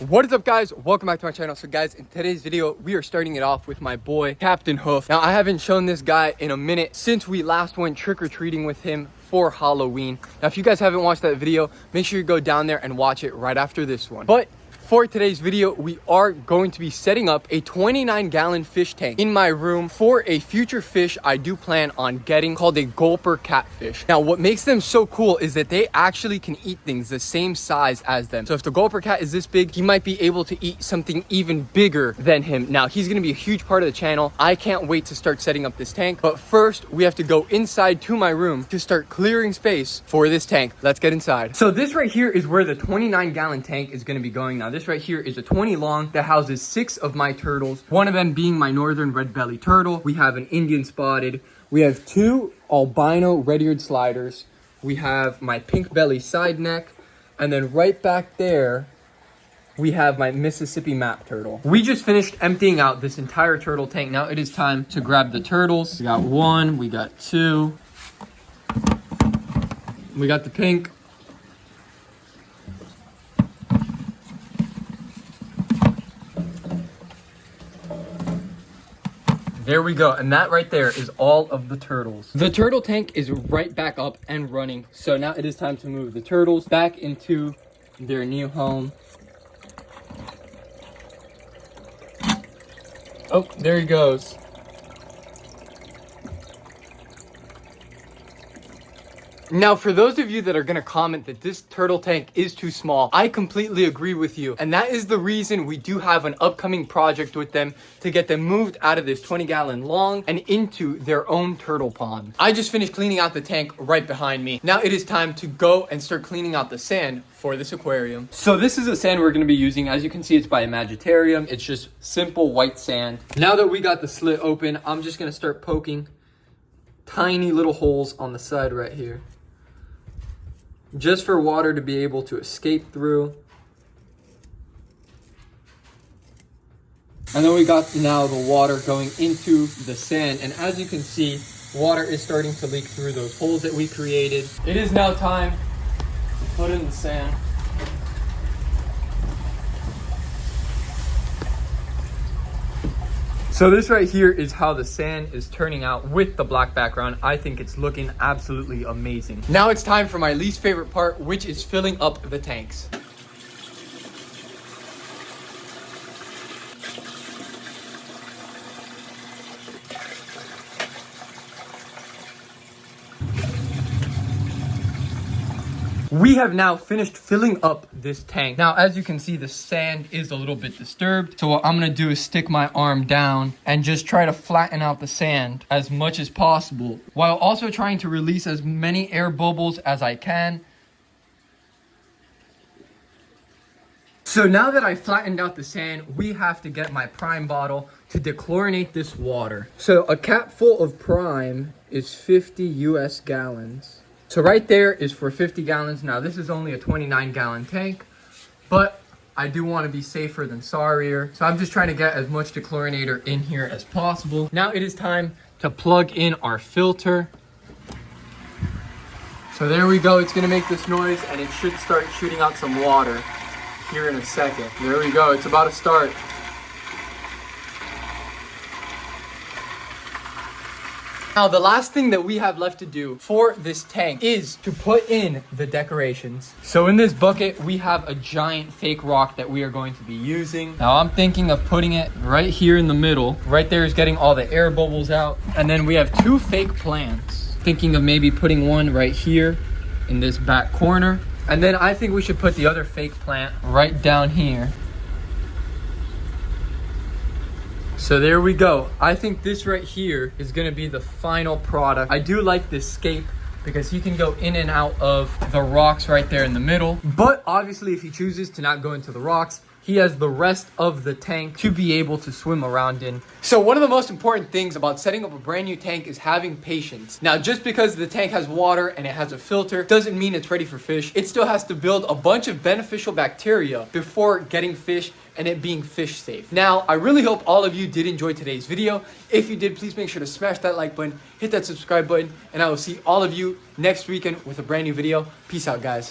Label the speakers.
Speaker 1: What is up, guys? Welcome back to my channel. So guys, in today's video we are starting it off with my boy Captain Hoof. Now I haven't shown this guy in a minute since we last went trick-or-treating with him for Halloween. Now if you guys haven't watched that video, make sure you go down there and watch it right after this one. But for today's video, we are going to be setting up a 29-gallon fish tank in my room for a future fish I do plan on getting called a gulper catfish. Now, what makes them so cool is that they actually can eat things the same size as them. So if the gulper cat is this big, he might be able to eat something even bigger than him. Now, he's going to be a huge part of the channel. I can't wait to start setting up this tank. But first, we have to go inside to my room to start clearing space for this tank. Let's get inside. So this right here is where the 29-gallon tank is going to be going. Now, this right here is a 20 long that houses 6 of my turtles, one of them being my northern red belly turtle. We have an Indian spotted, we have 2 albino red-eared sliders, we have my pink belly side neck, and then right back there we have my Mississippi map turtle. We just finished emptying out this entire turtle tank. Now it is time to grab the turtles. We got 1, we got 2, we got the pink. There we go, and that right there is all of the turtles. The turtle tank is right back up and running, so now it is time to move the turtles back into their new home. Oh, there he goes. Now, for those of you that are going to comment that this turtle tank is too small, I completely agree with you. And that is the reason we do have an upcoming project with them to get them moved out of this 20-gallon long and into their own turtle pond. I just finished cleaning out the tank right behind me. Now it is time to go and start cleaning out the sand for this aquarium. So this is the sand we're going to be using. As you can see, it's by Imaginarium. It's just simple white sand. Now that we got the slit open, I'm just going to start poking tiny little holes on the side right here, just for water to be able to escape through. And then we got now the water going into the sand. And as you can see, water is starting to leak through those holes that we created. It is now time to put in the sand. So this right here is how the sand is turning out with the black background. I think it's looking absolutely amazing. Now it's time for my least favorite part, which is filling up the tanks. We have now finished filling up this tank. Now, as you can see, the sand is a little bit disturbed. So what I'm gonna do is stick my arm down and just try to flatten out the sand as much as possible, while also trying to release as many air bubbles as I can. So now that I flattened out the sand, we have to get my prime bottle to dechlorinate this water. So a cap full of prime is 50 US gallons. So right there is for 50 gallons. Now this is only a 29-gallon tank, but I do want to be safer than sorrier. So I'm just trying to get as much dechlorinator in here as possible. Now it is time to plug in our filter. So there we go. It's going to make this noise and it should start shooting out some water here in a second. There we go. It's about to start. Now, the last thing that we have left to do for this tank is to put in the decorations. So in this bucket, we have a giant fake rock that we are going to be using. Now, I'm thinking of putting it right here in the middle. Right there is getting all the air bubbles out. And then we have 2 fake plants. Thinking of maybe putting one right here in this back corner. And then I think we should put the other fake plant right down here. So there we go. I think this right here is gonna be the final product. I do like this scape because he can go in and out of the rocks right there in the middle. But obviously if he chooses to not go into the rocks, he has the rest of the tank to be able to swim around in. So one of the most important things about setting up a brand new tank is having patience. Now, just because the tank has water and it has a filter doesn't mean it's ready for fish. It still has to build a bunch of beneficial bacteria before getting fish and it being fish safe. Now, I really hope all of you did enjoy today's video. If you did, please make sure to smash that like button, hit that subscribe button, and I will see all of you next weekend with a brand new video. Peace out, guys.